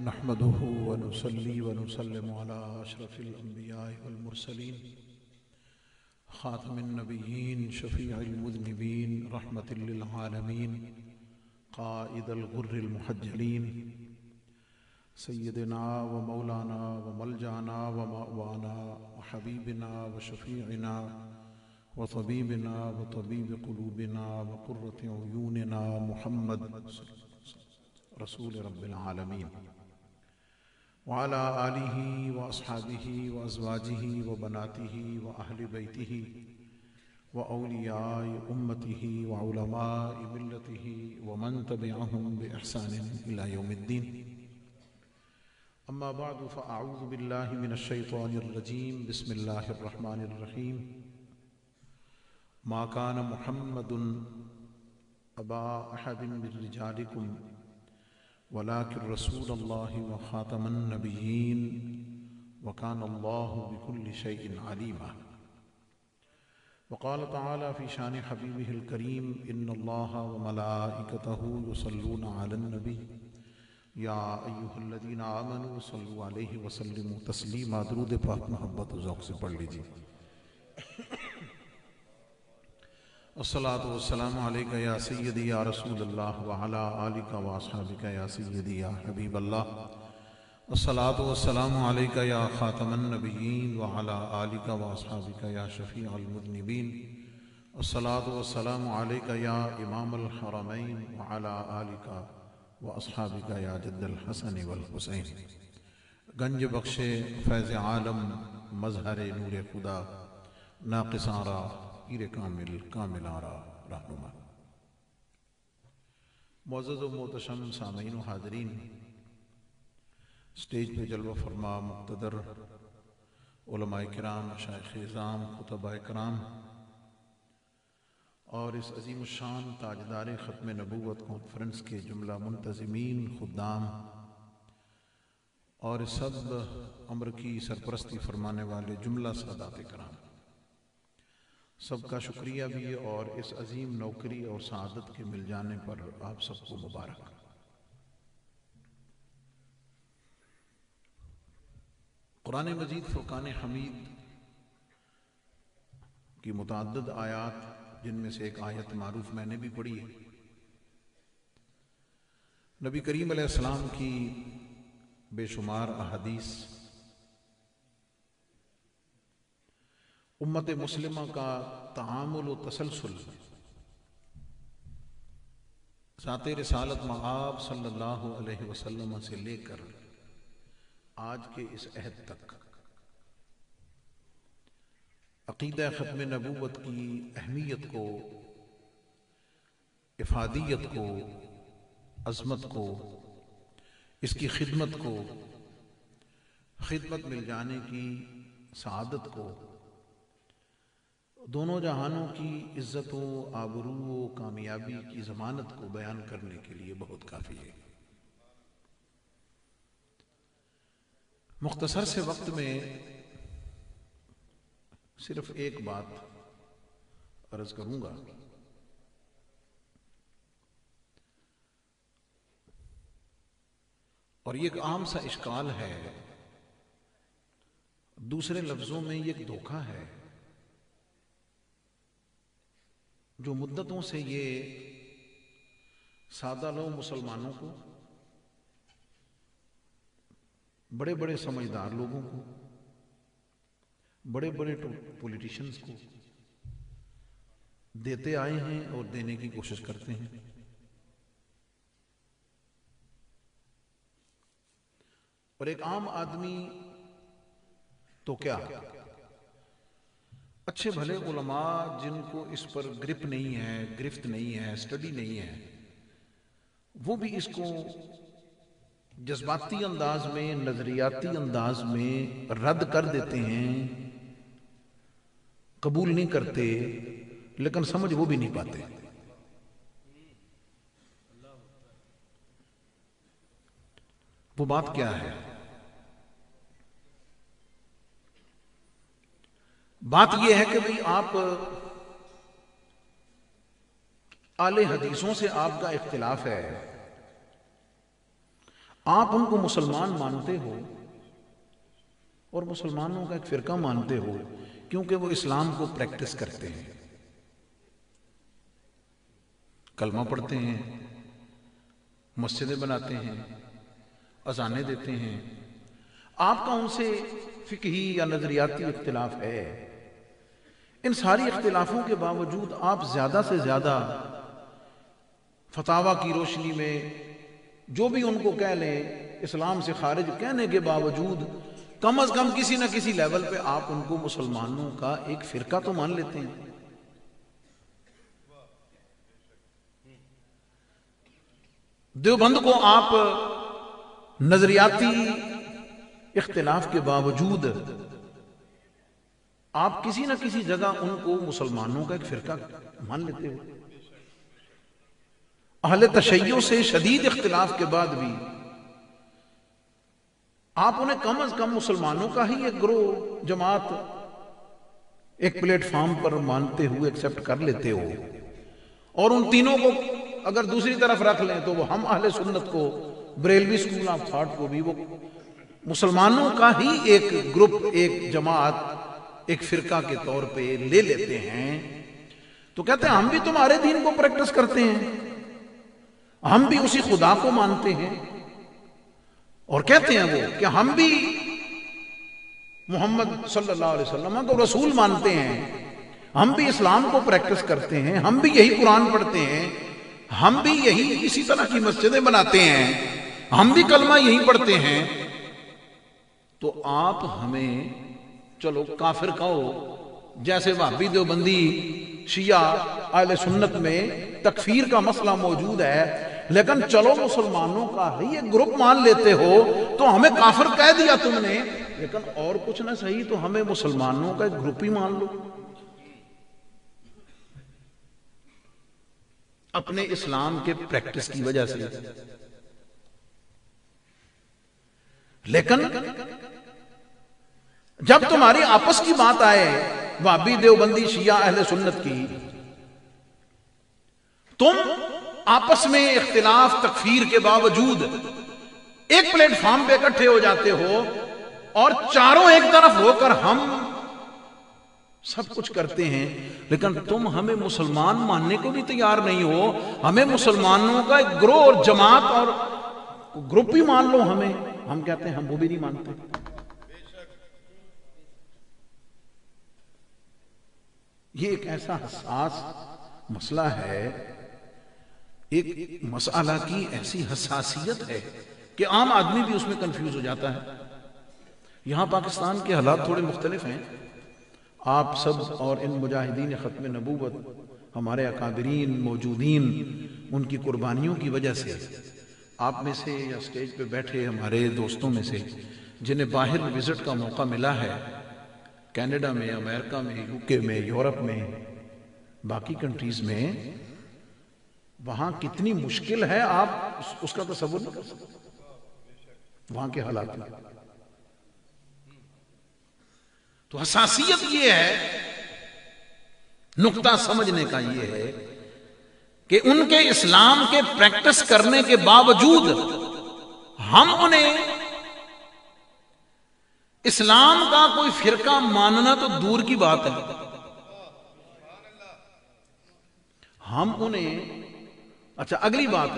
نحمده ونصلي ونسلم على أشرف الأنبياء والمرسلين خاتم النبيين شفيع المذنبين رحمة للعالمين قائد الغر المحجلين سيدنا ومولانا وملجأنا ومأوانا وحبيبنا وشفيعنا وطبيبنا وطبيب قلوبنا وقرة عيوننا محمد رسول رب العالمين وعلى آلہ وأصحابہ وأزواجہ وبناتہ وأہل بیتہ وأولیاء امتہ وعلماء ملتہ ومن تبعہم بإحسان إلى يوم الدین. اما بعد فأعوذ باللہ من الشیطان الرجیم. بسم اللہ الرحمن الرحیم. ما كان محمد أبا أحد من رجالكم ولكن رسول الله وخاتم النبيين وكان الله بكل شيء عليما. وقال تعالى في شان حبيبه الكريم إن الله وملائكته يصلون على النبي يا أيها الذين آمنوا صلوا عليه وسلموا تسليما. درود پاک محبت و ذوق سے پڑھ لیجیے. الصلاة والسلام علیک یا سیدی یا رسول اللہ وعلا آلک و اصحابک یا سیدی یا حبیب اللہ. الصلاة والسلام علیک یا خاتم النبیین وعلا آلک و اصحابک یا شفیع المذنبین. الصلاة والسلام علیک یا امام الحرمین وعلا آلک و اصحابک یا جد الحسن والحسین. گنج بخش فیض عالم مظہر نور خدا ناقص آرا پیر کامل کامل آرا رہنما. معزز و محتشم سامعین و حاضرین، سٹیج پہ جلوہ فرما مقتدر علماء کرام، مشائخ اعظام، خطباء کرام اور اس عظیم الشان تاجدار ختم نبوت کانفرنس کے جملہ منتظمین، خدام اور سب امر کی سرپرستی فرمانے والے جملہ سادات کرام، سب کا شکریہ بھی اور اس عظیم نوکری اور سعادت کے مل جانے پر آپ سب کو مبارک. قرآن مجید فرقان حمید کی متعدد آیات، جن میں سے ایک آیت معروف میں نے بھی پڑھی ہے، نبی کریم علیہ السلام کی بے شمار احادیث، امت مسلمہ کا تعامل و تسلسل ذات رسالت مآب صلی اللہ علیہ وسلم سے لے کر آج کے اس عہد تک عقیدہ ختم نبوت کی اہمیت کو، افادیت کو، عظمت کو، اس کی خدمت کو، خدمت مل جانے کی سعادت کو، دونوں جہانوں کی عزت و آبرو و کامیابی کی ضمانت کو بیان کرنے کے لیے بہت کافی ہے. مختصر سے وقت میں صرف ایک بات عرض کروں گا. اور یہ ایک عام سا اشکال ہے، دوسرے لفظوں میں یہ ایک دھوکہ ہے جو مدتوں سے یہ سادہ لو مسلمانوں کو، بڑے بڑے سمجھدار لوگوں کو، بڑے بڑے پولیٹیشنز کو دیتے آئے ہیں اور دینے کی کوشش کرتے ہیں. اور ایک عام آدمی تو کیا، اچھے بھلے علماء جن کو اس پر گرپ نہیں ہے، گرفت نہیں ہے، اسٹڈی نہیں ہے، وہ بھی اس کو جذباتی انداز میں، نظریاتی انداز میں رد کر دیتے ہیں، قبول نہیں کرتے، لیکن سمجھ وہ بھی نہیں پاتے. وہ بات کیا ہے؟ بات یہ ہے کہ بھئی آپ اعلی حدیثوں سے آپ کا اختلاف ہے، آپ ان کو مسلمان مانتے ہو اور مسلمانوں کا ایک فرقہ مانتے ہو کیونکہ وہ اسلام کو پریکٹس کرتے ہیں، کلمہ پڑھتے ہیں، مسجدیں بناتے ہیں، اذانیں دیتے ہیں، آپ کا ان سے فقہی یا نظریاتی اختلاف ہے، ان ساری اختلافوں کے باوجود آپ زیادہ سے زیادہ فتاویٰ کی روشنی میں جو بھی ان کو کہہ لیں اسلام سے خارج کہنے کے باوجود کم از کم کسی نہ کسی لیول پہ آپ ان کو مسلمانوں کا ایک فرقہ تو مان لیتے ہیں۔ دیوبند کو آپ نظریاتی اختلاف کے باوجود آپ کسی نہ کسی جگہ ان کو مسلمانوں کا ایک فرقہ مان لیتے ہو۔ اہل تشیع سے شدید اختلاف کے بعد بھی آپ انہیں کم از کم مسلمانوں کا ہی ایک گروہ جماعت ایک پلیٹ فارم پر مانتے ہوئے ایکسپٹ کر لیتے ہو، اور ان تینوں کو اگر دوسری طرف رکھ لیں تو وہ ہم اہل سنت کو بریلوی سکول آف تھاٹ کو بھی وہ مسلمانوں کا ہی ایک گروپ ایک جماعت ایک فرقہ کے طور پہ لے لیتے ہیں، تو کہتے ہیں ہم بھی تمہارے دین کو پریکٹس کرتے ہیں، ہم بھی اسی خدا کو مانتے ہیں، اور کہتے ہیں وہ کہ ہم بھی محمد صلی اللہ علیہ وسلم کو رسول مانتے ہیں، ہم بھی اسلام کو پریکٹس کرتے ہیں، ہم بھی یہی قرآن پڑھتے ہیں، ہم بھی یہی اسی طرح کی مسجدیں بناتے ہیں، ہم بھی کلمہ یہی پڑھتے ہیں، تو آپ ہمیں چلو کافر کہو، جیسے وہابی دیوبندی شیعہ اہل سنت میں تکفیر کا مسئلہ موجود ہے، لیکن چلو مسلمانوں کا ہی ایک گروپ مان لیتے ہو تو ہمیں کافر کہہ دیا تم نے، لیکن اور کچھ نہ صحیح تو ہمیں مسلمانوں کا ایک گروپ ہی مان لو، اپنے اسلام کے پریکٹس کی وجہ سے۔ لیکن جب تمہاری آپس کی بات آئے وہابی دیوبندی شیعہ اہل سنت کی، تم آپس میں اختلاف تکفیر کے باوجود ایک پلیٹ فارم پہ اکٹھے ہو جاتے ہو، اور چاروں ایک طرف ہو کر ہم سب کچھ کرتے ہیں، لیکن تم ہمیں مسلمان ماننے کو بھی تیار نہیں ہو، ہمیں مسلمانوں کا ایک گروہ اور جماعت اور گروپ ہی مان لو، ہم کہتے ہیں ہم وہ بھی نہیں مانتے۔ یہ ایک ایسا حساس مسئلہ ہے، ایک مسئلہ کی ایسی حساسیت ہے کہ عام آدمی بھی اس میں کنفیوز ہو جاتا ہے۔ یہاں پاکستان کے حالات تھوڑے مختلف ہیں، آپ سب اور ان مجاہدین ختم نبوت ہمارے اکابرین موجودین ان کی قربانیوں کی وجہ سے آپ میں سے یا سٹیج پہ بیٹھے ہمارے دوستوں میں سے جنہیں باہر وزٹ کا موقع ملا ہے، کینیڈا میں، امریکہ میں، یوکے میں، یورپ میں، باقی کنٹریز میں، وہاں کتنی مشکل ہے آپ اس کا تصور نہیں کر سکتے وہاں کے حالات میں۔ تو حساسیت یہ ہے، نقطہ سمجھنے کا یہ ہے کہ ان کے اسلام کے پریکٹس کرنے کے باوجود ہم انہیں اسلام کا کوئی فرقہ ماننا تو دور کی بات ہے، ہم انہیں اچھا اگلی بات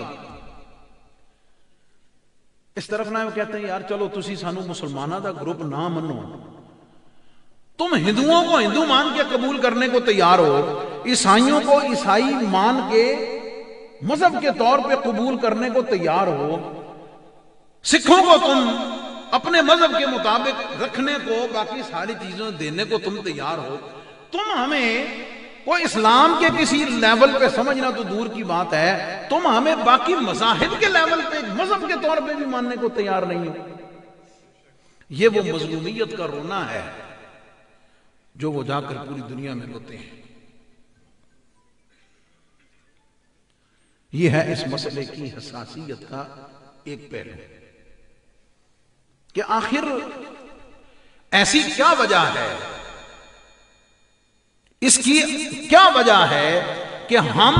اس طرف نہ کہتے ہیں یار چلو تسی سانو مسلمانہ دا گروپ نہ منو، تم ہندوؤں کو ہندو مان کے قبول کرنے کو تیار ہو، عیسائیوں کو عیسائی مان کے مذہب کے طور پہ قبول کرنے کو تیار ہو، سکھوں کو تم اپنے مذہب کے مطابق رکھنے کو، باقی ساری چیزوں دینے کو تم تیار ہو، تم ہمیں کوئی اسلام کے کسی لیول پہ سمجھنا تو دور کی بات ہے، تم ہمیں باقی مذاہب کے لیول پہ مذہب کے طور پہ بھی ماننے کو تیار نہیں ہو۔ یہ وہ مظلومیت کا رونا ہے جو وہ جا کر پوری دنیا میں روتے ہیں۔ یہ ہے اس مسئلے کی حساسیت کا ایک پہلو کہ آخر ایسی کیا وجہ ہے، اس کی کیا وجہ ہے کہ ہم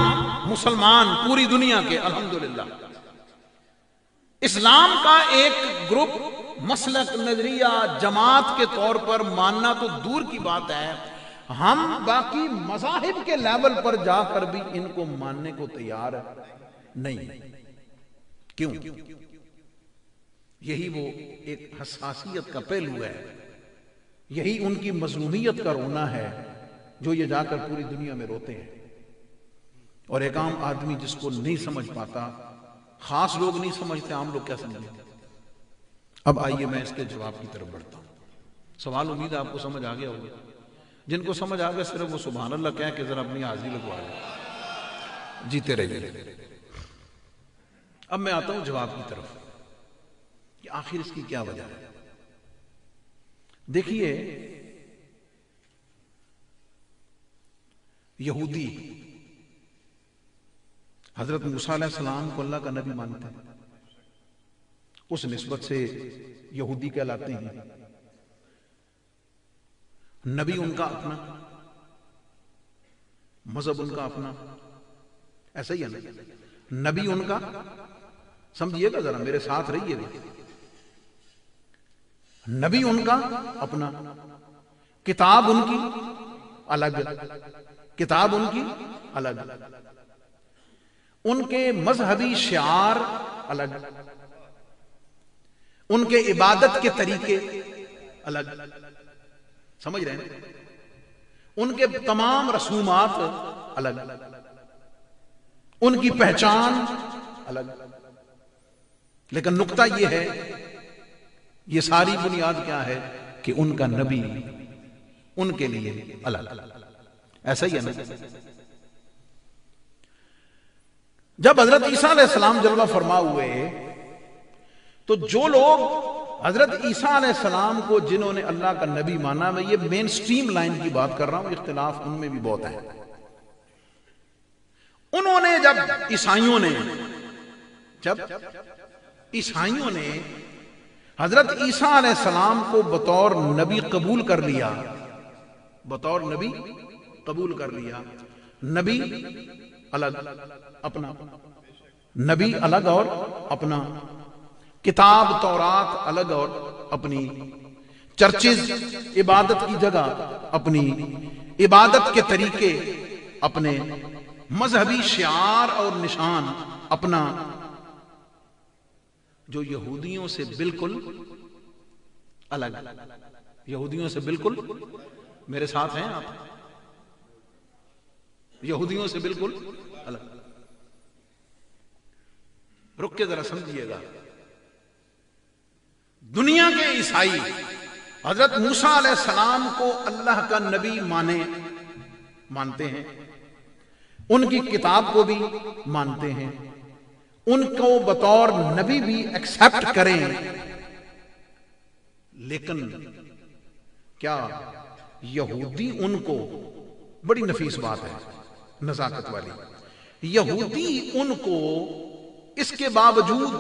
مسلمان پوری دنیا کے الحمدللہ اسلام کا ایک گروپ مسلک نظریہ جماعت کے طور پر ماننا تو دور کی بات ہے، ہم باقی مذاہب کے لیول پر جا کر بھی ان کو ماننے کو تیار نہیں۔ کیوں؟ یہی وہ ایک حساسیت کا پہلو ہے، یہی ان کی مظلومیت کا رونا ہے جو یہ جا کر پوری دنیا میں روتے ہیں۔ اور ایک عام آدمی جس کو نہیں سمجھ پاتا، خاص لوگ نہیں سمجھتے، عام لوگ کیا سمجھتے؟ اب آئیے میں اس کے جواب کی طرف بڑھتا ہوں۔ سوال امید ہے آپ کو سمجھ آ گیا ہوگا، جن کو سمجھ آ گیا صرف وہ سبحان اللہ کہیں کہ ذرا اپنی حاضری لگوا لیں، جیتے رہیے۔ اب میں آتا ہوں جواب کی طرف کہ آخر اس کی کیا وجہ ہے۔ دیکھیے، یہودی حضرت موسیٰ علیہ السلام کو اللہ کا نبی مانتے ہیں، اس نسبت سے یہودی کہلاتے ہیں۔ نبی ان کا اپنا، مذہب ان کا اپنا، ایسا ہی ہے نا؟ نبی ان کا، سمجھیے گا ذرا میرے ساتھ رہیے گا، نبی ان کا اپنا، کتاب ان کی الگ، کتاب ان کی الگ، ان کے مذہبی شعار الگ، ان کے عبادت کے طریقے الگ، سمجھ رہے ہیں؟ ان کے تمام رسومات الگ، ان کی پہچان الگ۔ لیکن نقطہ یہ ہے، یہ ساری بنیاد کیا ہے کہ ان کا نبی ان کے لیے الگ، ایسا ہی ہے نا؟ جب حضرت عیسیٰ علیہ السلام جلوہ فرما ہوئے تو جو لوگ حضرت عیسیٰ علیہ السلام کو جنہوں نے اللہ کا نبی مانا، میں یہ مین سٹریم لائن کی بات کر رہا ہوں، اختلاف ان میں بھی بہت ہے۔ انہوں نے جب عیسائیوں نے حضرت عیسیٰ علیہ السلام کو بطور نبی قبول کر لیا، بطور نبی قبول کر لیا، نبی الگ اپنا، نبی الگ اور اپنا، کتاب تورات الگ اور اپنی، چرچز عبادت کی جگہ اپنی، عبادت کے طریقے اپنے، مذہبی شعار اور نشان اپنا، جو یہودیوں سے بالکل الگ، یہودیوں سے بالکل، میرے ساتھ ہیں آپ؟ یہودیوں سے بالکل الگ۔ رک کے ذرا سمجھیے گا، دنیا کے عیسائی حضرت موسیٰ علیہ السلام کو اللہ کا نبی مانتے ہیں، ان کی کتاب کو بھی مانتے ہیں، ان کو بطور نبی بھی ایکسپٹ کریں، لیکن کیا یہودی ان کو، بڑی نفیس بات ہے، نزاکت والی، یہودی ان کو اس کے باوجود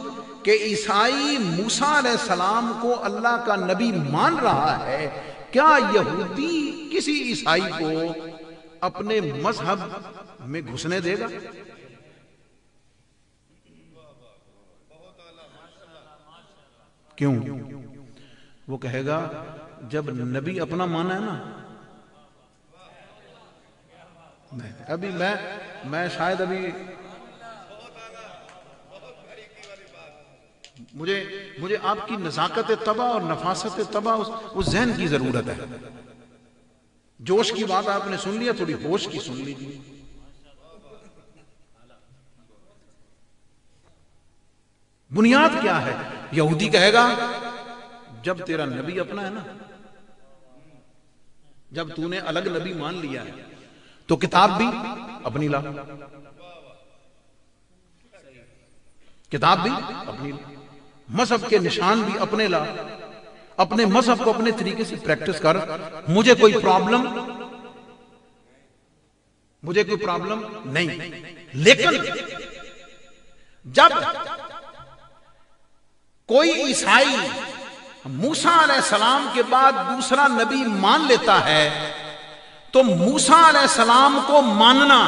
کہ عیسائی موسیٰ علیہ السلام کو اللہ کا نبی مان رہا ہے، کیا یہودی کسی عیسائی کو اپنے مذہب میں گھسنے دے گا؟ کیوں؟ وہ کہے گا جب نبی اپنا مانا ہے نا، ابھی میں شاید ابھی مجھے آپ کی نزاکت طبع اور نفاست طبع اس ذہن کی ضرورت ہے۔ جوش کی بات آپ نے سن لیا، تھوڑی ہوش کی سن لیجیے۔ بنیاد کیا ہے؟ یہودی کہے گا جب تیرا نبی اپنا ہے نا، جب تو نے الگ نبی مان لیا ہے تو کتاب بھی اپنی لا، کتاب بھی اپنی لا، مذہب کے نشان بھی اپنے لا، اپنے مذہب کو اپنے طریقے سے پریکٹس کر، مجھے کوئی پرابلم نہیں۔ لیکن جب کوئی عیسائی موسیٰ علیہ السلام کے بعد دوسرا نبی مان لیتا ہے تو موسیٰ علیہ السلام کو ماننا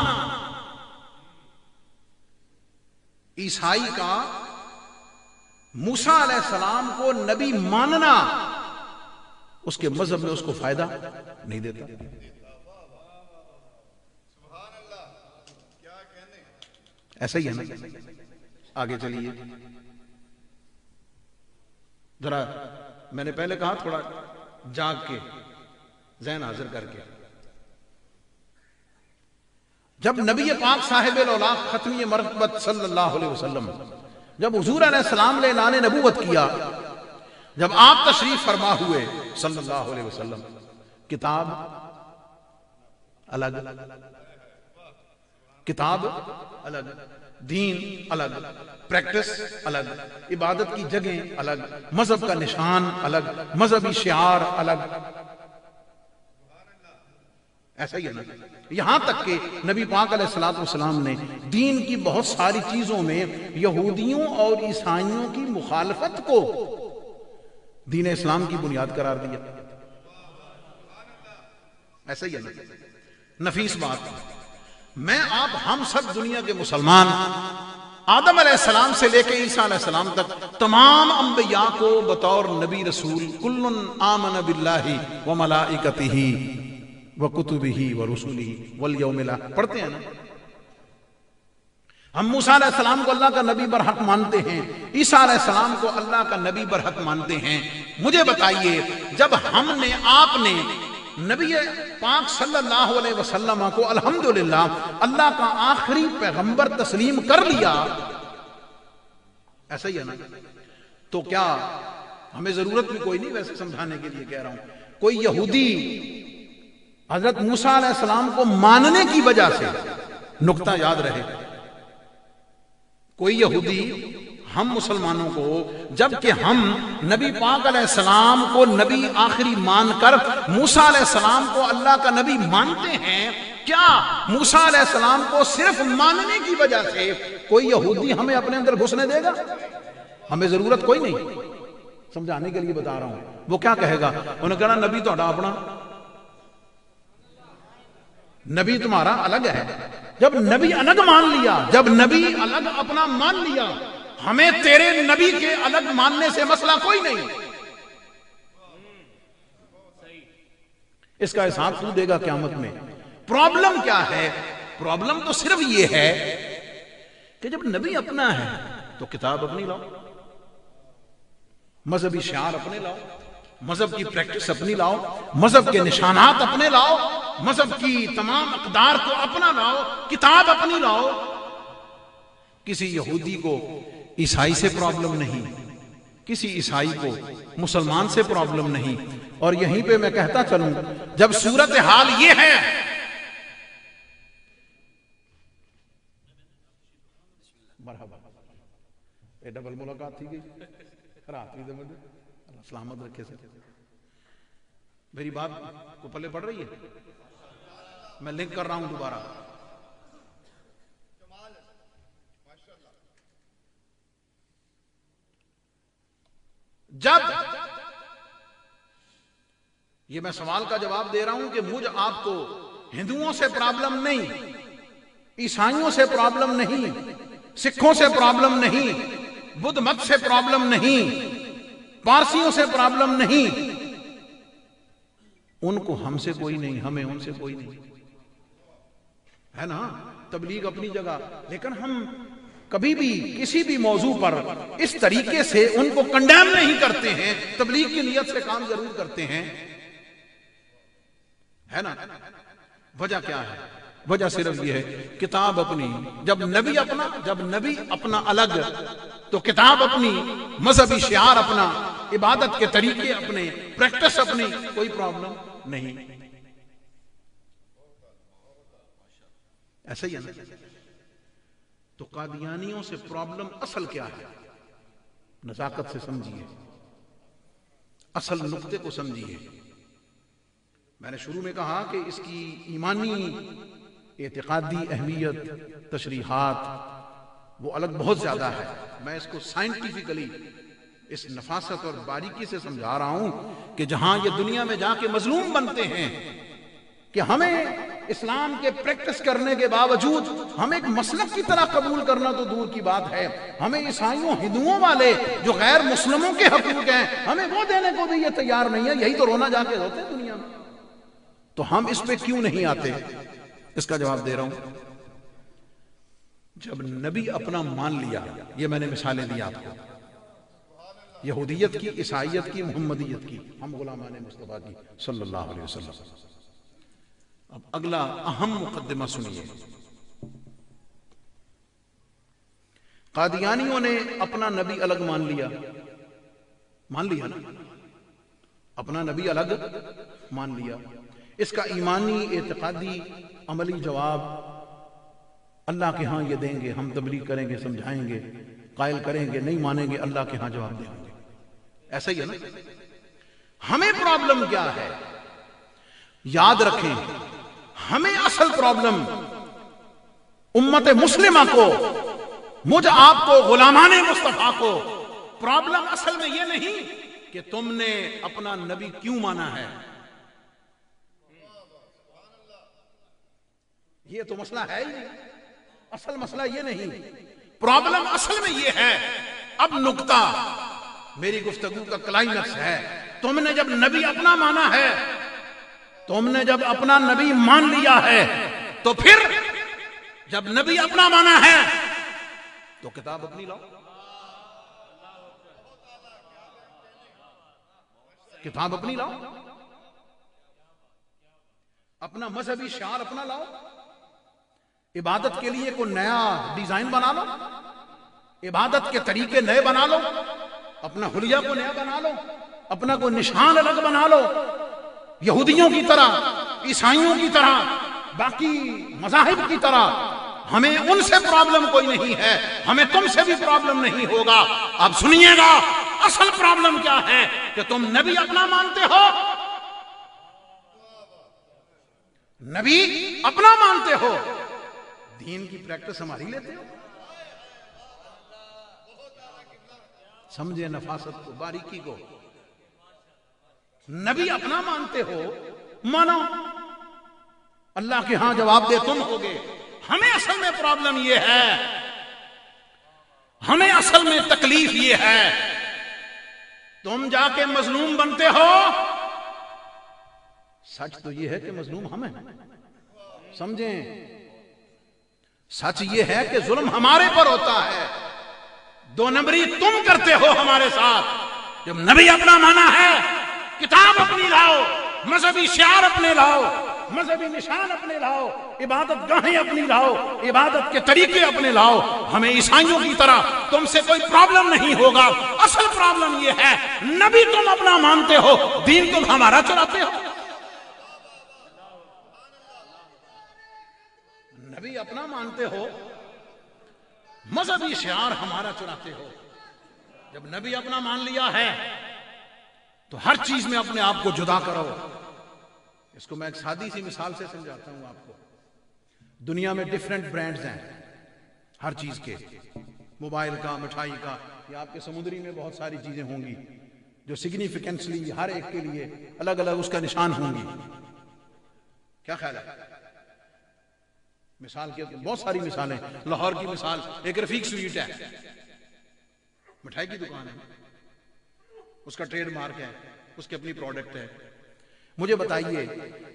عیسائی کا موسیٰ علیہ السلام کو نبی ماننا اس کے مذہب میں اس کو فائدہ نہیں دیتا. ایسا ہی ہے نا. آگے چلیے ذرا، میں نے پہلے کہا تھوڑا جاگ کے ذہن حاضر کر کے. جب نبی پاک صاحب الاولاق ختمی مرتبت صلی اللہ علیہ وسلم، جب حضور علیہ السلام نے اعلان نبوت کیا، جب آپ تشریف فرما ہوئے صلی اللہ علیہ وسلم، کتاب الگ، کتاب الگ، دین الگ، پریکٹس الگ، عبادت کی جگہیں الگ، مذہب کا نشان الگ، مذہبی شعار الگ. ایسا ہی ہے نا. یہاں تک کہ نبی پاک علیہ الصلوۃ والسلام نے دین کی بہت ساری چیزوں میں یہودیوں اور عیسائیوں کی مخالفت کو دین اسلام کی بنیاد قرار دیا. ایسا ہی ہے نا. نفیس بات. میں آپ ہم سب دنیا کے مسلمان آدم علیہ السلام سے لے کے عیسیٰ علیہ السلام تک تمام انبیاء کو بطور نبی رسول کل آمن باللہ وملائکتہ وکتبہ ورسلہ والیوم الآخر پڑھتے ہیں نا. ہم موسیٰ علیہ السلام کو اللہ کا نبی برحق مانتے ہیں، عیسیٰ علیہ السلام کو اللہ کا نبی برحق مانتے ہیں. مجھے بتائیے، جب ہم نے، آپ نے نبی پاک صلی اللہ علیہ وسلم کو الحمدللہ اللہ کا آخری پیغمبر تسلیم کر لیا، ایسا ہی ہے نا، تو کیا ہمیں ضرورت بھی کوئی نہیں، ویسے سمجھانے کے لیے کہہ رہا ہوں، کوئی یہودی حضرت موسیٰ علیہ السلام کو ماننے کی وجہ سے، نقطہ یاد رہے، کوئی یہودی ہم مسلمانوں کو، جبکہ ہم نبی پاک علیہ السلام کو نبی آخری مان کر موسیٰ علیہ السلام کو اللہ کا نبی مانتے ہیں، کیا موسیٰ علیہ السلام کو صرف ماننے کی وجہ سے کوئی یہودی ہمیں اپنے اندر گھسنے دے گا؟ ہمیں ضرورت کوئی نہیں. سمجھانے کے لیے بتا رہا ہوں. وہ کیا کہے گا؟ انہوں نے کہا نبی تو اپنا، نبی تمہارا الگ ہے. جب نبی الگ مان لیا، جب نبی الگ اپنا مان لیا، ہمیں تیرے نبی کے الگ ماننے سے مسئلہ کوئی نہیں. اس کا حساب تو دے گا قیامت میں. پرابلم کیا ہے؟ پرابلم تو صرف یہ ہے کہ جب نبی اپنا ہے تو کتاب اپنی لاؤ، مذہبی شعار اپنے لاؤ، مذہب کی پریکٹس اپنی لاؤ، مذہب کے نشانات اپنے لاؤ، مذہب کی تمام اقدار کو اپنا لاؤ، کتاب اپنی لاؤ. کسی یہودی کو عیسائی سے پرابلم نہیں، کسی عیسائی کو مسلمان سے پرابلم نہیں. اور یہیں پہ میں کہتا چلوں، جب صورتحال یہ ہے، مرحبا، یہ ڈبل ملاقات تھی گئی، رات بھی دمد اللہ سلامت رکھے. سے میری بات کو پلے پڑ رہی ہے؟ میں لنک کر رہا ہوں دوبارہ. جب یہ میں سوال کا جواب دے رہا ہوں کہ مجھ آپ کو ہندوؤں سے پرابلم نہیں، عیسائیوں سے پرابلم نہیں، سکھوں سے پرابلم نہیں، بدھ مت سے پرابلم نہیں، پارسیوں سے پرابلم نہیں، ان کو ہم سے کوئی نہیں، ہمیں ان سے کوئی نہیں، ہے نا. تبلیغ اپنی جگہ، لیکن ہم کبھی بھی کسی بھی موضوع پر اس طریقے سے ان کو کنڈیم نہیں کرتے ہیں، تبلیغ کی نیت سے کام ضرور کرتے ہیں، ہے نا. وجہ کیا ہے؟ وجہ صرف یہ ہے، کتاب اپنی. جب نبی اپنا الگ، تو کتاب اپنی، مذہبی شعار اپنا، عبادت کے طریقے اپنے، پریکٹس اپنی، کوئی پرابلم نہیں. ایسا ہی ہے نا. تو قادیانیوں سے پرابلم اصل کیا ہے؟ نزاکت سے سمجھیے، اصل نقطے کو سمجھیے. میں نے شروع میں کہا کہ اس کی ایمانی اعتقادی اہمیت، تشریحات وہ الگ بہت زیادہ ہے. میں اس کو سائنٹیفکلی اس نفاست اور باریکی سے سمجھا رہا ہوں کہ جہاں یہ دنیا میں جا کے مظلوم بنتے ہیں کہ ہمیں اسلام کے پریکٹس کرنے کے باوجود ہم ایک مسلک کی طرح قبول کرنا تو دور کی بات ہے، ہمیں عیسائیوں ہندوؤں والے جو غیر مسلموں کے حقوق ہیں ہمیں وہ دینے کو بھی یہ تیار نہیں ہے۔ یہی تو رونا جا کے ہوتے ہیں دنیا میں، تو ہم اس پہ کیوں نہیں آتے؟ اس کا جواب دے رہا ہوں۔ جب نبی اپنا مان لیا، یہ میں نے مثالیں دی آپ کو، یہودیت کی، عیسائیت کی، محمدیت کی، ہم غلامان مصطفیٰ کی صلی اللہ علیہ وسلم۔ اب اگلا اہم مقدمہ سنیے۔ قادیانیوں نے اپنا نبی الگ مان لیا نا، اپنا نبی الگ مان لیا۔ اس کا ایمانی، اعتقادی، عملی جواب اللہ کے ہاں یہ دیں گے، ہم تبلیغ کریں گے، سمجھائیں گے، قائل کریں گے، نہیں مانیں گے، اللہ کے ہاں جواب دیں گے۔ ایسا ہی ہے نا؟ ہمیں پرابلم کیا ہے؟ یاد رکھیں، ہمیں اصل پرابلم امت مسلمہ کو، مجھ آپ کو، غلامان مصطفیٰ کو، پرابلم اصل میں یہ نہیں کہ تم نے اپنا نبی کیوں مانا ہے، یہ تو مسئلہ ہے ہی نہیں۔ اصل مسئلہ یہ نہیں، پرابلم اصل میں یہ ہے، اب نقطہ میری گفتگو کا کلائمیکس ہے، تم نے جب نبی اپنا مانا ہے، تم نے جب اپنا نبی مان لیا ہے، تو پھر جب نبی اپنا مانا ہے تو کتاب اپنی لاؤ، کتاب اپنی لاؤ، اپنا مذہبی شعار اپنا لاؤ، عبادت کے لیے کوئی نیا ڈیزائن بنا لو، عبادت کے طریقے نئے بنا لو، اپنا حلیہ کو نیا بنا لو، اپنا کوئی نشان الگ بنا لو، یہودیوں کی طرح، عیسائیوں کی طرح، باقی مذاہب کی طرح۔ ہمیں ان سے پرابلم کوئی نہیں ہے، ہمیں تم سے بھی پرابلم نہیں ہوگا۔ اب سنیے گا اصل پرابلم کیا ہے، کہ تم نبی اپنا مانتے ہو، نبی اپنا مانتے ہو، دین کی پریکٹس ہماری لیتے ہو۔ سمجھے نفاست کو، باریکی کو۔ نبی اپنا مانتے ہو، مانو، اللہ کے ہاں جواب دے تم ہوگے۔ ہمیں اصل میں پرابلم یہ ہے، ہمیں اصل میں تکلیف یہ ہے، تم جا کے مظلوم بنتے ہو، سچ تو یہ ہے کہ مظلوم ہم ہیں، سمجھیں، سچ یہ ہے کہ ظلم ہمارے پر ہوتا ہے، دو نمبری تم کرتے ہو ہمارے ساتھ۔ جب نبی اپنا مانا ہے، کتاب اپنی لاؤ، مذہبی شعار اپنے لاؤ، مذہبی نشان اپنے لاؤ، عبادت گاہیں اپنی لاؤ، عبادت کے طریقے اپنے لاؤ۔ ہمیں عیسائیوں کی طرح تم سے کوئی پرابلم نہیں ہوگا۔ اصل پرابلم یہ ہے، نبی تم اپنا مانتے ہو، دین تم ہمارا چلاتے ہو۔ نبی اپنا مانتے ہو، مذہبی شعار ہمارا چلاتے ہو۔ جب نبی اپنا مان لیا ہے تو ہر چیز میں اپنے آپ کو جدا کرو۔ اس کو میں ایک سادی سی مثال سے سمجھاتا ہوں آپ کو۔ دنیا میں ڈیفرنٹ برانڈز ہیں ہر چیز کے، موبائل کا، مٹھائی کا، یا آپ کے سمندری میں بہت ساری چیزیں ہوں گی جو سگنیفیکنسلی ہر ایک کے لیے الگ الگ اس کا نشان ہوں گی۔ کیا خیال ہے؟ مثال کے بہت ساری مثالیں، لاہور کی مثال ایک رفیق سویٹ ہے، مٹھائی کی دکان ہے، اس کا ٹریڈ مارک ہے، اس کی اپنی پروڈکٹ ہے۔ مجھے بتائیے،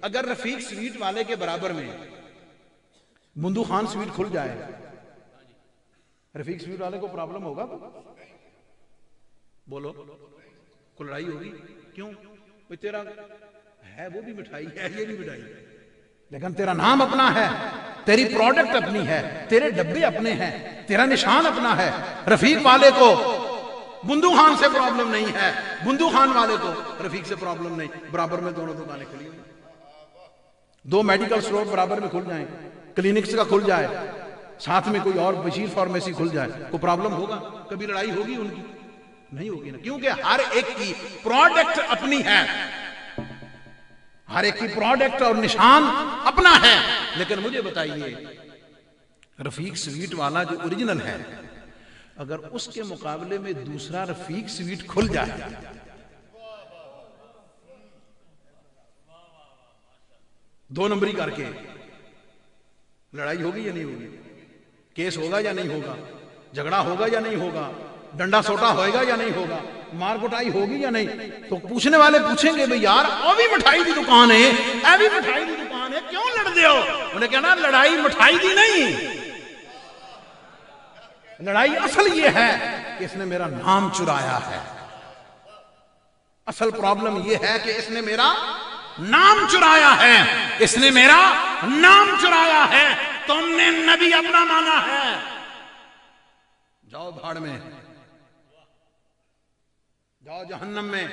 اگر رفیق سویٹ والے کے برابر میں بندو خان سویٹ کھل جائے، رفیق سویٹ والے کو پرابلم ہوگا؟ بولو، کوئی لڑائی ہوگی؟ کیوں؟ بھئی تیرا ہے وہ بھی مٹھائی ہے، یہ بھی مٹھائی ہے، لیکن تیرا نام اپنا ہے، تیری پروڈکٹ اپنی ہے، تیرے ڈبے اپنے ہیں، تیرا نشان اپنا ہے۔ رفیق والے کو بندو خان سے پرابلم نہیں ہے، بندو خان والے کو رفیق سے پرابلم نہیں۔ برابر میں دونوں دکانیں کھلی ہیں، دو میڈیکل سٹور برابر میں کھل جائیں، کلینکس کا کھل جائے، ساتھ میں کوئی اور بشیر فارمیسی کھل جائے، کوئی پرابلم ہوگا؟ کبھی لڑائی ہوگی ان کی؟ نہیں ہوگی نا، کیونکہ ہر ایک کی پروڈکٹ اپنی ہے، ہر ایک کی پروڈکٹ اور نشان اپنا ہے۔ لیکن مجھے بتائیے، رفیق سویٹ والا جو اوریجنل ہے، اگر اس کے مقابلے میں دوسرا رفیق سویٹ کھل جائے، دو نمبری کر کے، لڑائی ہوگی یا نہیں ہوگی؟ کیس ہوگا یا نہیں ہوگا؟ جھگڑا ہوگا یا نہیں ہوگا؟ ڈنڈا سوٹا ہوئے گا یا نہیں ہوگا؟ مار کٹائی ہوگی یا نہیں؟ تو پوچھنے والے پوچھیں گے بھئی یار او بھی مٹھائی دی دکان ہے، اے بھی مٹھائی دی دکان ہے، کیوں لڑ دے ہو؟ انہیں کہنا لڑائی مٹھائی دی نہیں، لڑائی اصل یہ ہے کہ اس نے میرا نام چرایا ہے. اصل پرابلم یہ ہے کہ اس نے میرا نام چرایا ہے، اس نے میرا نام چرایا ہے. تم نے نبی اپنا مانا ہے، جاؤ بھاڑ میں، جاؤ جہنم میں،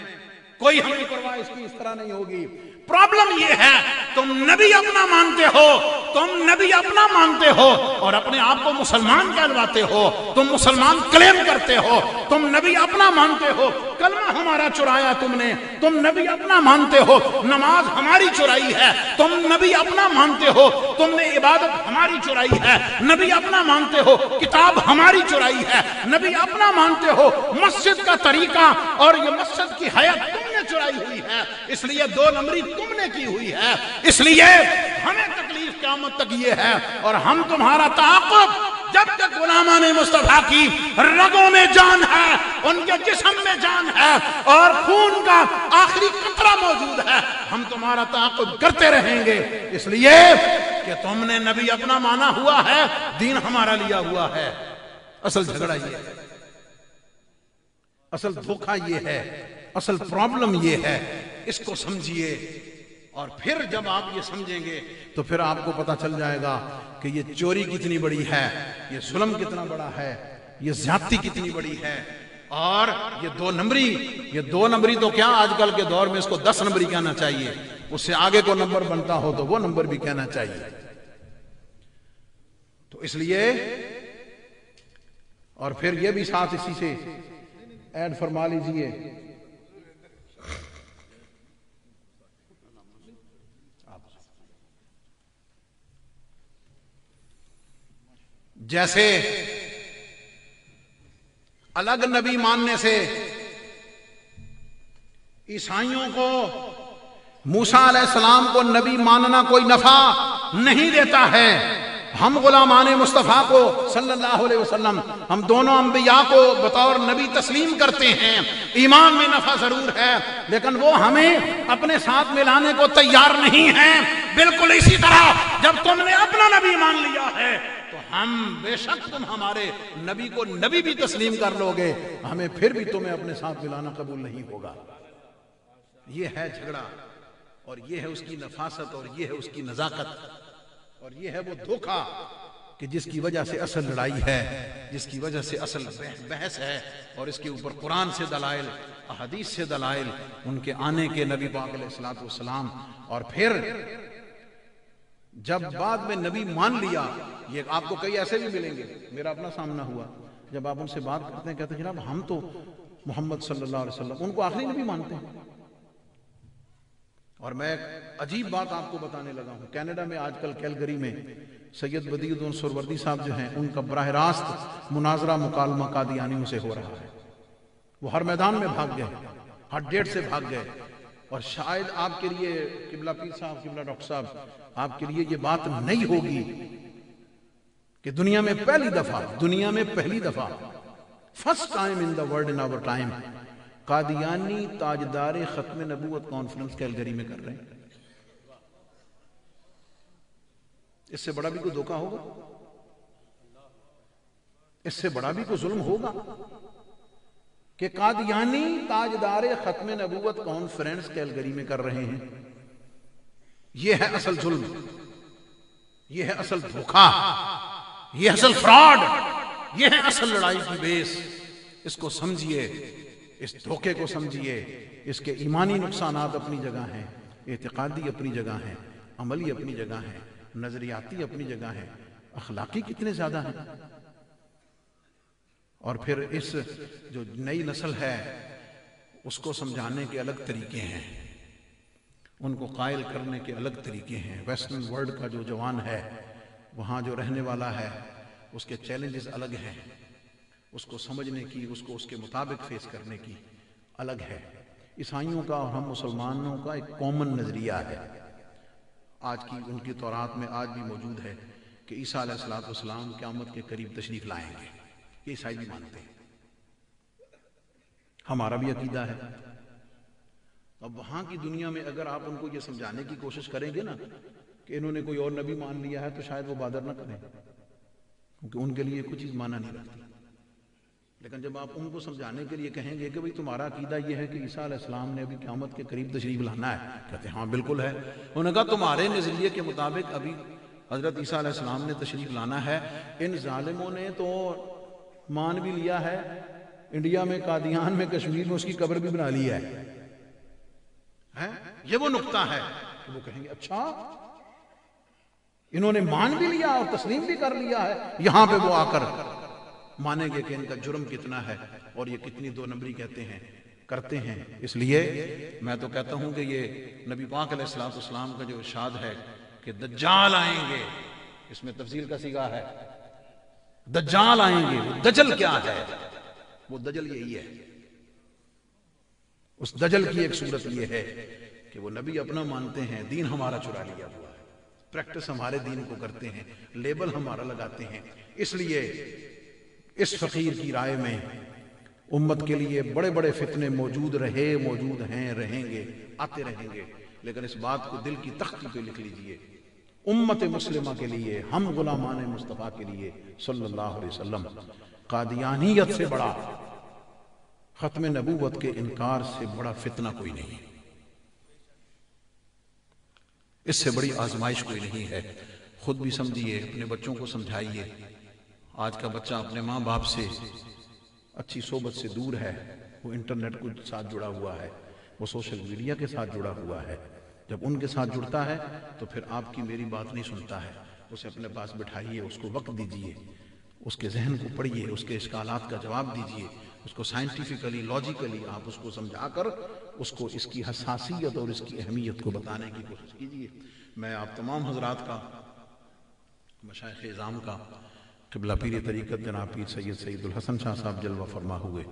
کوئی ہمیں پرواہ اس کی اس طرح نہیں ہوگی. پرابلم یہ ہے تم نبی اپنا مانتے ہو، تم نبی اپنا مانتے ہو اور اپنے آپ کو مسلمان کہلواتے ہو، تم مسلمان کلیم کرتے ہو، تم نبی اپنا مانتے ہو، کلمہ ہمارا چرایا تم نے، تم نبی اپنا مانتے ہو، نماز ہماری چرائی ہے، تم نبی اپنا مانتے ہو، تم نے عبادت ہماری چرائی ہے، نبی اپنا مانتے ہو، کتاب ہماری چرائی ہے، نبی اپنا مانتے ہو، مسجد کا طریقہ اور یہ مسجد کی حیات تم نے چرائی ہوئی ہے، اس لیے دو نمبری تم نے کی ہوئی ہے، اس لیے ہمیں تکلیف قیامت تک یہ ہے اور ہم تمہارا تعاقب جب تک غلامان مصطفیٰ کی رگوں میں جان ہے، ان کے جسم میں جان ہے اور خون کا آخری قطرہ موجود ہے، ہم تمہارا تعاقب کرتے رہیں گے. اس لیے کہ تم نے نبی اپنا مانا ہوا ہے، دین ہمارا لیا ہوا ہے. اصل جھگڑا یہ ہے، اصل دھوکہ یہ ہے، اصل پرابلم یہ ہے. اس کو سمجھیے اور پھر جب آپ یہ سمجھیں گے تو پھر آپ کو پتہ چل جائے گا کہ یہ چوری کتنی بڑی ہے، یہ ظلم کتنا بڑا ہے، یہ زیادتی کتنی بڑی ہے. اور یہ دو نمبری تو کیا آج کل کے دور میں اس کو 10 نمبری کہنا چاہیے، اس سے آگے کو نمبر بنتا ہو تو وہ نمبر بھی کہنا چاہیے. تو اس لیے اور پھر یہ بھی ساتھ اسی سے ایڈ فرما لیجئے، جیسے الگ نبی ماننے سے عیسائیوں کو موسیٰ علیہ السلام کو نبی ماننا کوئی نفع نہیں دیتا ہے، ہم غلامان مصطفیٰ کو صلی اللہ علیہ وسلم ہم دونوں انبیاء کو بطور نبی تسلیم کرتے ہیں، ایمان میں نفع ضرور ہے لیکن وہ ہمیں اپنے ساتھ ملانے کو تیار نہیں ہیں. بالکل اسی طرح جب تم نے اپنا نبی مان لیا ہے تو ہم بے شک تم ہمارے نبی کو نبی بھی تسلیم کر لو گے، ہمیں پھر بھی تمہیں اپنے ساتھ ملانا قبول نہیں ہوگا. یہ ہے جھگڑا اور یہ ہے اس کی نفاست اور یہ ہے اس کی نزاکت اور یہ ہے وہ دھوکہ کہ جس کی وجہ سے اصل لڑائی ہے، جس کی وجہ سے اصل بحث ہے اور اس کے اوپر قرآن سے دلائل، احادیث سے دلائل، ان کے آنے کے نبی پاک علیہ الصلوۃ والسلام. اور پھر جب بعد میں نبی مان لیا، یہ آپ کو کئی ایسے بھی ملیں گے، میرا اپنا سامنا ہوا، جب آپ ان سے بات کرتے ہیں کہتے ہیں جناب ہم تو محمد صلی اللہ علیہ وسلم ان کو آخری نبی مانتے ہیں. اور میں ایک عجیب بات آپ کو بتانے لگا ہوں، کینیڈا میں آج کل کیلگری میں سید بدیع الدین سہروردی صاحب جو ہیں ان کا براہ راست مناظرہ مکالمہ قادیانیوں سے ہو رہا ہے. وہ ہر میدان میں بھاگ گئے، ہر ڈیٹ سے بھاگ گئے. اور شاید آپ کے لیے قبلہ پیر صاحب، قبلہ ڈاکٹر صاحب، آپ کے لیے یہ بات نہیں ہوگی کہ دنیا میں پہلی دفعہ first time in the world in our time قادیانی تاجدار ختم نبوت کانفرنس کیلگری میں کر رہے ہیں. اس سے بڑا بھی کوئی دھوکہ ہوگا؟ اس سے بڑا بھی کوئی ظلم ہوگا کہ قادیانی تاجدار ختم نبوت کانفرنس کیلگری میں کر رہے ہیں؟ یہ ہے اصل ظلم، یہ ہے اصل دھوکہ، یہ اصل فراڈ، یہ ہے اصل لڑائی کی بیس. اس کو سمجھیے، اس دھوکے کو سمجھیے. اس کے ایمانی نقصانات اپنی جگہ ہیں، اعتقادی اپنی جگہ ہیں، عملی اپنی جگہ ہیں، نظریاتی اپنی جگہ ہیں، اخلاقی کتنے زیادہ ہیں. اور پھر اس جو نئی نسل ہے اس کو سمجھانے کے الگ طریقے ہیں، ان کو قائل کرنے کے الگ طریقے ہیں. ویسٹرن ورلڈ کا جو جوان ہے وہاں جو رہنے والا ہے اس کے چیلنجز الگ ہیں، اس کو سمجھنے کی، اس کو اس کے مطابق فیس کرنے کی الگ ہے. عیسائیوں کا اور ہم مسلمانوں کا ایک کامن نظریہ ہے، آج کی ان کی تورات میں آج بھی موجود ہے کہ عیسیٰ علیہ السلام قیامت کے قریب تشریف لائیں گے. یہ عیسائی بھی مانتے ہیں, ہمارا بھی عقیدہ ہے. اب وہاں کی دنیا میں اگر آپ ان کو یہ سمجھانے کی کوشش کریں گے نا کہ انہوں نے کوئی اور نبی مان لیا ہے, تو شاید وہ بادر نہ کریں, کیونکہ ان کے لیے کچھ چیز مانا نہیں رکھتی. لیکن جب آپ ان کو سمجھانے کے لیے کہیں گے کہ بھئی تمہارا عقیدہ یہ ہے کہ عیسیٰ علیہ السلام نے ابھی قیامت کے قریب تشریف لانا ہے, کہتے ہیں ہاں بالکل ہے. انہوں نے کہا تمہارے نظریے کے مطابق ابھی حضرت عیسیٰ علیہ السلام نے تشریف لانا ہے. ان ظالموں نے تو مان بھی لیا ہے, انڈیا میں قادیان میں کشمیر میں اس کی قبر بھی بنا لی ہے. یہ وہ نقطہ ہے. وہ کہیں گے اچھا انہوں نے مان بھی لیا اور تسلیم بھی کر لیا ہے, یہاں پہ وہ آ کر مانیں گے کہ ان کا جرم کتنا ہے اور یہ کتنی دو نمبری کرتے ہیں. اس لیے میں تو کہتا ہوں کہ یہ نبی پاک علیہ السلام کا جو ارشاد ہے کہ دجال آئیں گے, اس میں تفصیل کا صیغہ ہے, دجال آئیں گے. وہ دجل کیا ہے؟ وہ دجل یہی ہے. اس دجل کی ایک صورت یہ ہے کہ وہ نبی اپنا مانتے ہیں, دین ہمارا چرا لیا ہوا ہے, پریکٹس ہمارے دین کو کرتے ہیں, لیبل ہمارا لگاتے ہیں. اس لیے اس فقیر کی رائے میں امت کے لیے بڑے بڑے فتنے موجود ہیں, رہیں گے, آتے رہیں گے. لیکن اس بات کو دل کی تختی پہ لکھ لیجئے, امت مسلمہ کے لیے, ہم غلامان مصطفیٰ کے لیے صلی اللہ علیہ وسلم, قادیانیت سے بڑا, ختم نبوت کے انکار سے بڑا فتنہ کوئی نہیں, اس سے بڑی آزمائش کوئی نہیں ہے. خود بھی سمجھیے, اپنے بچوں کو سمجھائیے. آج کا بچہ اپنے ماں باپ سے اچھی صحبت سے دور ہے, وہ انٹرنیٹ کے ساتھ جڑا ہوا ہے, وہ سوشل میڈیا کے ساتھ جڑا ہوا ہے. جب ان کے ساتھ جڑتا ہے تو پھر آپ کی میری بات نہیں سنتا ہے. اسے اپنے پاس بٹھائیے, اس کو وقت دیجیے, اس کے ذہن کو پڑھیے, اس کے اشکالات کا جواب دیجیے, اس کو سائنٹیفکلی لاجیکلی آپ اس کو سمجھا کر اس کو اس کی حساسیت اور اس کی اہمیت کو بتانے کی کوشش کیجیے. میں آپ تمام حضرات کا, مشائخ اعظام کا, قبلہ پیر طریقت جناب پیر سید سعید الحسن شاہ صاحب جلوہ فرما ہوئے,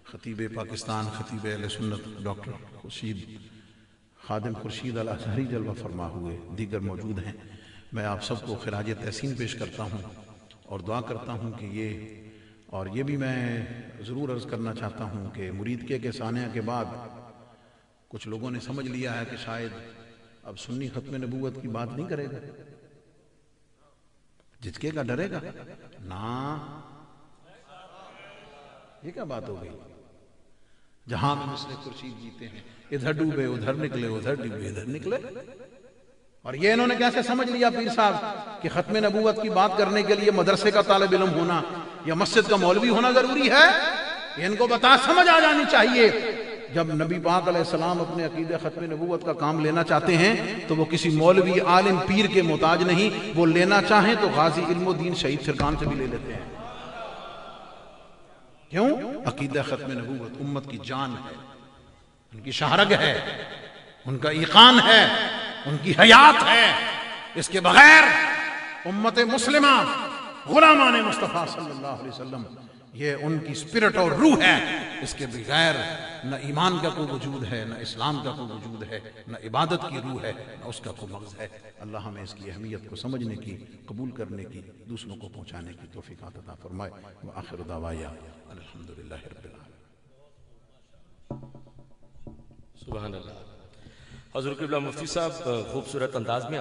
خطیب پاکستان, خطیب اہل سنت ڈاکٹر خورشید خادم خورشید الازہری جلوہ فرما ہوئے, دیگر موجود ہیں. میں آپ سب کو خراج تحسین پیش کرتا ہوں اور دعا کرتا ہوں کہ اور یہ بھی میں ضرور عرض کرنا چاہتا ہوں کہ مریدکے کے ثانیہ کے بعد کچھ لوگوں نے سمجھ لیا ہے کہ شاید اب سنی ختم نبوت کی بات نہیں کرے گا, جھجکے گا, ڈرے گا نا. یہ کیا بات ہو گئی؟ جہاں بھی مثل خورشید جیتے ہیں, ادھر ڈوبے ادھر نکلے, ادھر ڈوبے ادھر نکلے. اور یہ انہوں نے کیسے سمجھ لیا پیر صاحب کہ ختم نبوت کی بات کرنے کے لیے مدرسے کا طالب علم ہونا یا مسجد کا مولوی ہونا ضروری ہے؟ یہ ان کو سمجھ آ جانی چاہیے. جب نبی پاک علیہ السلام اپنے عقیدہ ختم نبوت کا کام لینا چاہتے ہیں تو وہ کسی مولوی عالم پیر کے محتاج نہیں, وہ لینا چاہیں تو غازی علم و دین شہید فرقان سے بھی لے لیتے ہیں. کیوں؟ عقیدہ ختم نبوت امت کی جان ہے, ان کی شہرگ ہے, ان کا ایقان ہے, ان کی حیات ہے. اس کے بغیر امت مسلمہ غلامان مصطفیٰ صلی اللہ علیہ وسلم یہ ان کی سپرٹ اور روح ہے. اس کے بغیر نہ ایمان کا کوئی وجود ہے, نہ اسلام کا کوئی وجود ہے, نہ عبادت کی روح ہے, نہ اس کا کوئی مغز ہے. اللہ ہمیں اس کی اہمیت کو سمجھنے کی, قبول کرنے کی, دوسروں کو پہنچانے کی توفیق عطا فرمائے. وآخر دعوانا الحمدللہ رب العالمین. سبحان اللہ. حضور قبلہ مفتی صاحب خوبصورت انداز میں آپ